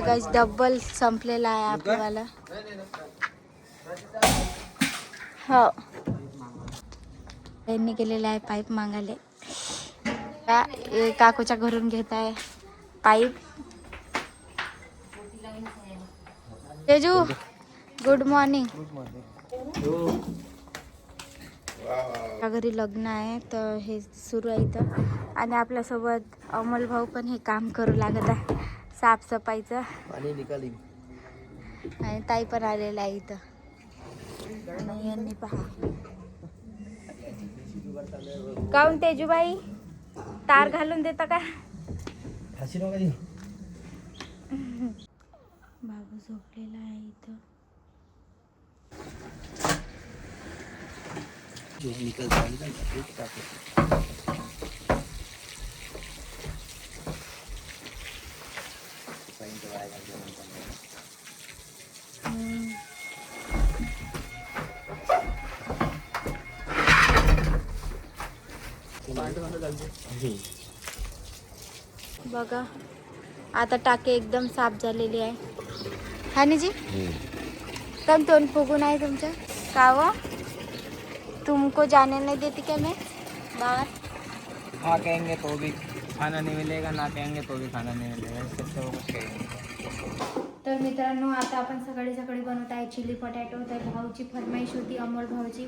Guys double संपलेला आहे आपल्याला. हो त्यांनी केलेला आहे पाईप मागायला. काकूच्या घरून घेत आहे पाईप. Teju good morning. घरी लग्न आहे तर हे सुरू आहे इथं. आणि आपल्यासोबत अमोल भाऊ पण हे काम करू लागत आहे साफसफाईचं. आणि ताई पण आलेला आहे इथं. आणि यांनी पहा काऊन तेजूबाई तार घालून देता का? बाबू झोपलेला आहे इथं. बघा आता टाके एकदम साफ झालेली आहे. हानी जी तम तोंड फुगून आहे तुमचं का व? तुमको जाने नहीं देती क्या मैं बाहर? हाँ कहेंगे तो भी खाना नहीं मिलेगा, ना कहेंगे तो भी खाना नहीं मिलेगा. इससे वो कुछ कहेंगे. तर मित्रांनो आता आपण सकाळी सकाळी बनवत आहे चिली पटॅटो. तर भाऊची फरमाईश होती अमोल भाऊची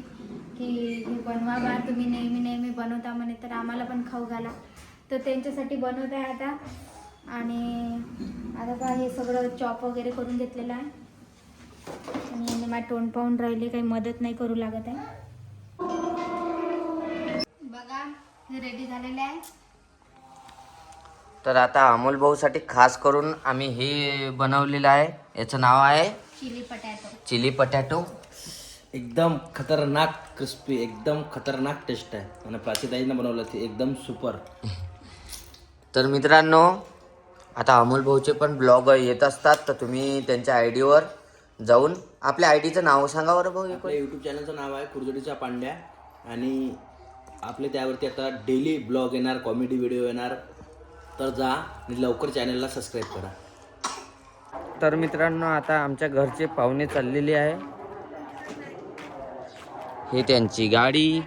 की हे बनवा बा, तुम्ही नेहमी नेहमी बनवता म्हणे तर आम्हाला पण खाऊ घाला. तर त्यांच्यासाठी बनवत आहे आता. आणि आता बा हे सगळं चॉप वगैरे करून घेतलेलं आहे. आणि यांनी माझं तोंड पाहून राहिले, काही मदत नाही करू लागत आहे. बघा हे रेडी झालेले आहे. तर आता अमोल भाऊसाठी खास करून आम्ही हे बनवलेलं आहे. याचं नाव आहे चिली पटॅटो. Chilli potato. एकदम खतरनाक क्रिस्पी, एकदम खतरनाक टेस्ट आहे. आणि प्राचीताईनं बनवलं ते एकदम सुपर. तर मित्रांनो आता अमोल भाऊचे पण ब्लॉग येत असतात, तर तुम्ही त्यांच्या आयडीवर जाऊन आपल्या आयडीचं नाव सांगा बरं भाऊ. आपल्या यूट्यूब चॅनलचं नाव आहे कुरजोडीचा पांड्या. आणि आपले त्यावरती आता डेली ब्लॉग येणार, कॉमेडी व्हिडिओ येणार. तर जा आणि लवकर चॅनलला सबस्क्राईब करा. तर मित्रांनो आता आमच्या घरचे पाहुणे चाललेले आहे. हे त्यांची गाडी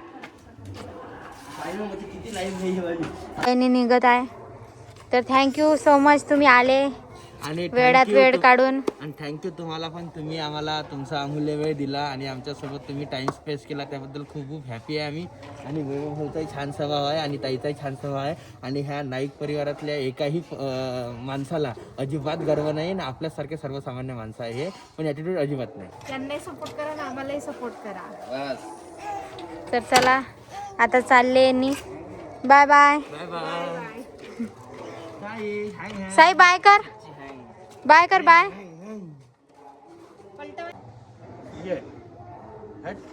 त्यांनी निघत आहे. तर थँक्यू सो मच तुम्ही आले आणि वेळात वेळ काढून. आणि थँक्यू तुम्हाला पण, तुम्ही आम्हाला तुमचा अमूल्य वेळ दिला आणि आमच्यासोबत तुम्ही टाइम स्पेस केला, त्याबद्दल खूप खूप हॅपी आहे आम्ही. आणि वैभवभाऊचाही छान स्वभाव आहे आणि ताईचाही छान स्वभाव आहे. आणि ह्या नाईक परिवारातल्या एकाही माणसाला अजिबात गर्व नाही. आणि आपल्यासारखे सर्वसामान्य माणसं आहे हे, पण ॲटिट्यूड अजिबात नाही. त्यांनाही सपोर्ट करा आणि आम्हालाही सपोर्ट करा. तर चला आता चालले यांनी. Bye bye. Bye bye. Sai bye कर. बाय कर बाय.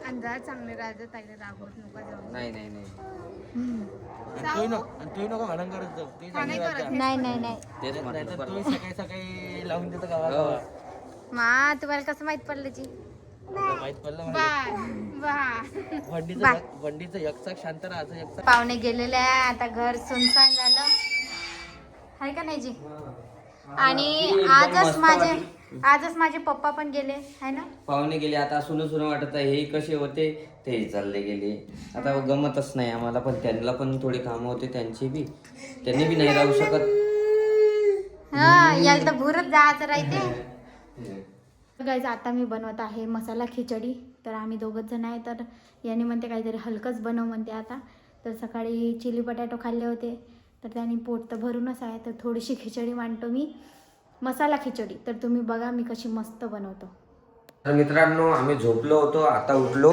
अंधार चांगले राहते ताईला रागवत नका जाऊ. नाही नाही नाही तू नको भांडण करत जाऊ. ते चांगली राहते. नाही नाही नाही नाहीतर तू सकाळी सकाळी लावून देतो गावा. मा तुम्हाला कसं माहित पडलं जी? माहित पडलं म्हणजे वंडीचं एकचाक शांत राहायचं, एकचाक. पाहुणे गेलेले आहे. आता घर सुनसान झालं आहे का नाही जी? आणि आजच माझे पप्पा पण गेले आहे ना. पाहुणे गेले. आता सुन सुन वाटत आहे. हे कसे होते ते चालले गेले. आता गमतच नाही आम्हाला. पण त्यांना पण थोडी कामं होते त्यांची बी. त्यांनी बी नाही राहू शकत. हा याला तर भुरत जायचं राहते. गाईज आता मी बनवत आहे मसाला खिचडी. तर आम्ही दोघंच जण आहे. तर याने म्हणते काहीतरी हलकंच बनव म्हणते आता. तर सकाळी चिली पटॅटो खाल्ले होते तर त्याने पोट तर भरूनच आहे. तर थोडीशी खिचडी मांडतो मी, मसाला खिचडी. तर तुम्ही बघा मी कशी मस्त बनवतो. तर मित्रांनो आम्ही झोपलो होतो, आता उठलो.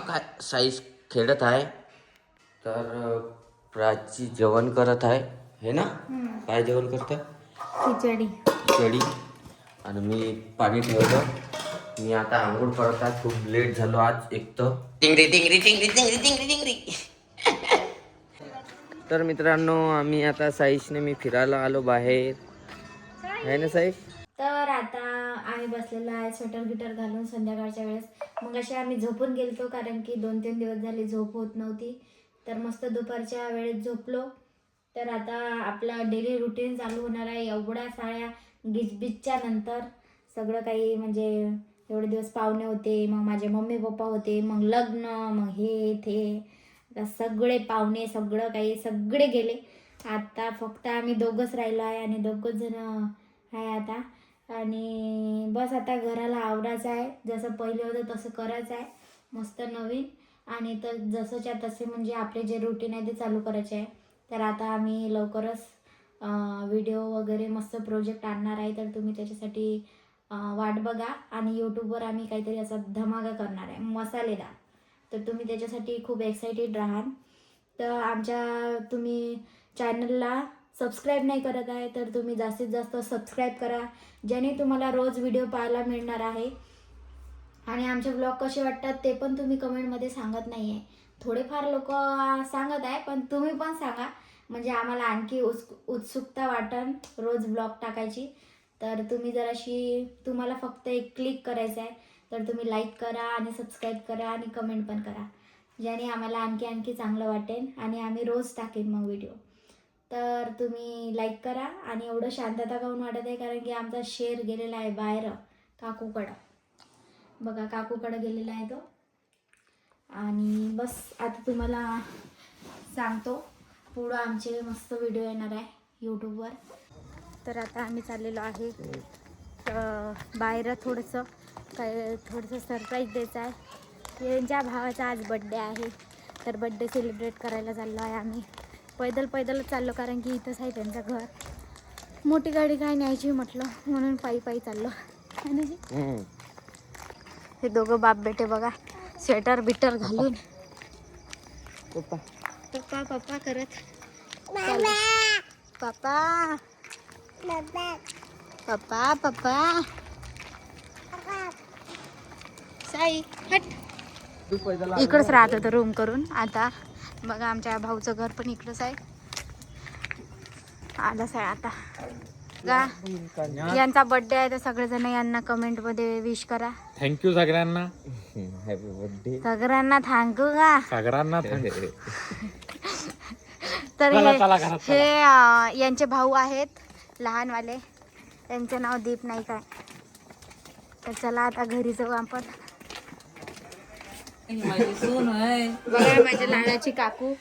काय साईज खेळत आहे. तर प्राची जेवण करत आहे हे ना. काय जेवण करतं? खिचडी. खिचडी. आणि मी पाणी ठेवलं. मी आता आंघोळ करत आहे. खूप लेट झालो आज एक तर. Tingri Tingri Tingri Tingri Tingri Tingri. तर मित्रांनो आम्ही आता साईशने मी फिरायला आलो बाहेर आहे ना साईश. तर आता आम्ही बसलेलो आहे स्वेटर गिटर घालून संध्याकाळच्या वेळेस. मग असे आम्ही झोपून गेलतो कारण की 2-3 दिवस झाले झोप होत नव्हती. तर मस्त दुपारच्या वेळेत झोपलो. तर आता आपलं डेली रुटीन चालू होणार आहे. एवढ्या साऱ्या गिचबिचच्या नंतर सगळं काही म्हणजे एवढे दिवस पाहुणे होते, मग माझे मम्मी पप्पा होते, मग लग्न, मग हे ते, आता सगळे पाहुणे सगळं काही सगळे गेले. आता फक्त आम्ही दोघंच राहिलो आहे आणि दोघंच जण आहे आता. आणि बस आता घराला आवरायचं आहे. जसं पहिले होतं तसं करायचं आहे मस्त नवीन. आणि तर जसंच्या तसे म्हणजे आपले जे रुटीन आहे ते चालू करायचे आहे. तर आता आम्ही लवकरच व्हिडिओ वगैरे मस्त प्रोजेक्ट आणणार आहे. तर तुम्ही त्याच्यासाठी वाट बघा. आणि यूट्यूबवर आम्ही काहीतरी असा धमाका करणार आहे मसालेदार. तर तुम्ही त्याच्यासाठी खूप एक्सायटेड राहाल. तर आमच्या तुम्ही चॅनलला सबस्क्राईब नाही करत आहे तर तुम्ही जास्तीत जास्त सबस्क्राईब करा, ज्याने तुम्हाला रोज व्हिडिओ पाहायला मिळणार आहे. आणि आमचे ब्लॉग कसे वाटतात ते पण तुम्ही कमेंटमध्ये सांगत नाही आहे. थोडेफार लोक सांगत आहे, पण तुम्ही पण सांगा म्हणजे आम्हाला आणखी उत्सुकता वाटेल रोज ब्लॉग टाकायची. तर तुम्ही जराशी तुम्हाला फक्त एक क्लिक करायचं आहे. तर तुम्ही लाईक करा आणि सबस्क्राईब करा आणि कमेंट पण करा, ज्याने आम्हाला आणखी चांगलं वाटेल आणि आम्ही रोज टाकेन मग व्हिडिओ. तर तुम्ही लाईक करा. आणि एवढं शांतता काहून वाटत आहे कारण की आमचा शेर गेलेला आहे बाहेर काकूकडं. बघा काकूकडं गेलेला आहे तो. आणि बस आता तुम्हाला सांगतो पुढं आमचे मस्त व्हिडिओ येणार आहे यूट्यूबवर. तर आता आम्ही चाललेलो आहे बाहेर थोडंसं सरप्राईज द्यायचं आहे. यांच्या भावाचा आज बड्डे आहे तर बड्डे सेलिब्रेट करायला चाललो आहे आम्ही. पैदलच चाललो कारण की इथंच आहे त्यांचं घर. मोठी गाडी काय न्यायची म्हटलं म्हणून पायी चाललो. हे दोघं बाप बेटे बघा स्वेटर बिटर घालून पप्पा करत पप्पा साई हट. इकडंच राहत होतं रूम करून. आता बघा आमच्या भाऊचं घर पण इकडंच आहे. आलंच आहे आता यांचा बर्थडे आहे तर सगळेजण यांना कमेंट मध्ये विश करा. थँक्यू सगळ्यांना. हॅपी बर्थडे सगळ्यांना थँक्यू का. सगळ्यांना तर हे यांचे भाऊ आहेत लहानवाले. त्यांचे नाव दीप नाईक आहे. तर चला आता घरी जाऊ आपण. बघा माझ्या लाडाची काकू.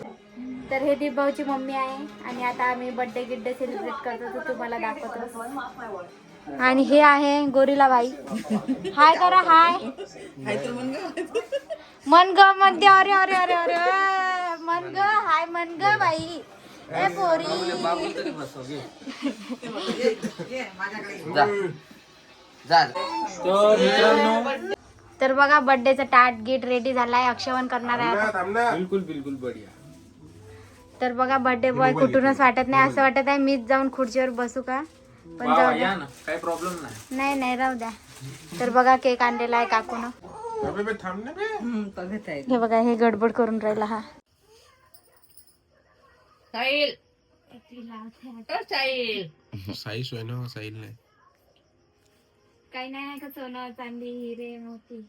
तर हे दीप भाऊची मम्मी आहे. आणि आता आम्ही बर्थडे गिड्डे सेलिब्रेट करतो तर तुम्हाला दाखवतो. आणि हे आहे गोरीला बाई. हाय करा हाय. मन ग मध्ये अरे अरे अरे अरे मन ग हाय मन ग बाई. ए पोरी. तर बघा बर्थडेचा टाट गिट रेडी झालाय. अक्षवन करणार आहे आता. बिलकुल बढिया. तर बघा बर्थडे बॉय कुठूनच वाटत नाही. असं वाटत आहे मीच जाऊन खुर्चीवर बसू का, पण जाऊ द्या. काही प्रॉब्लेम नाही राहू द्या. तर बघा केक आणलेला आहे काकून. हे बघा हे गडबड करून राहिला हा. काही नाही का सोनं चांदी हिरे मोती.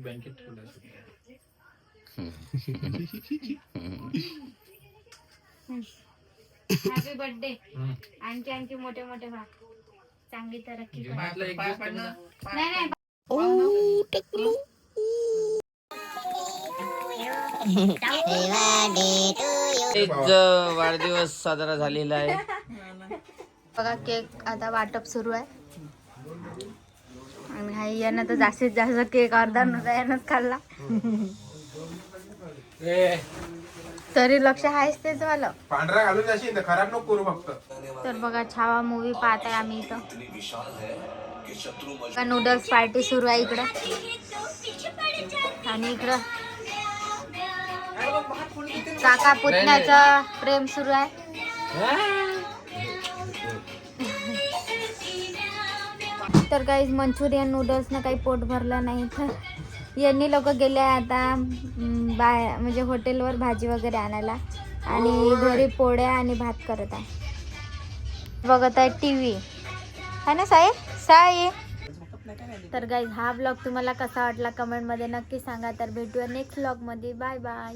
बँकेत ठेवलं. Happy birthday. आणखी मोठे व्हा. चांगली तरक्की करा. नाही वाढदिवस साजरा झालेला आहे. बघा केक आता वाटप सुरू आहे. आणि हा यानं तर जास्तीत जास्त केक अर्धा नव्हता यानंच खाल्ला. तरी लक्ष आहेच तेच वालं. पांढरा घालून जाशील खराब नको करू फक्त. तर बघा छावा मूवी पाहत आहे आम्ही इथं. नूडल्स पार्टी सुरू आहे इकडं. आणि इकडं काका पुतण्याचं प्रेम सुरू आहे. तर काही मंचुरियन नूडल्सनं काही पोट भरलं नाही. तर यांनी लोक गेले आता म्हणजे हॉटेलवर भाजी वगैरे आणायला. आणि घरी पोळ्या आणि भात करत आहे. बघत आहे TV. है ना साई. तर गाईज हा ब्लॉग तुम्हाला कसा वाटला कमेंटमध्ये नक्की सांगा. तर भेटूया नेक्स्ट ब्लॉगमध्ये. Bye bye.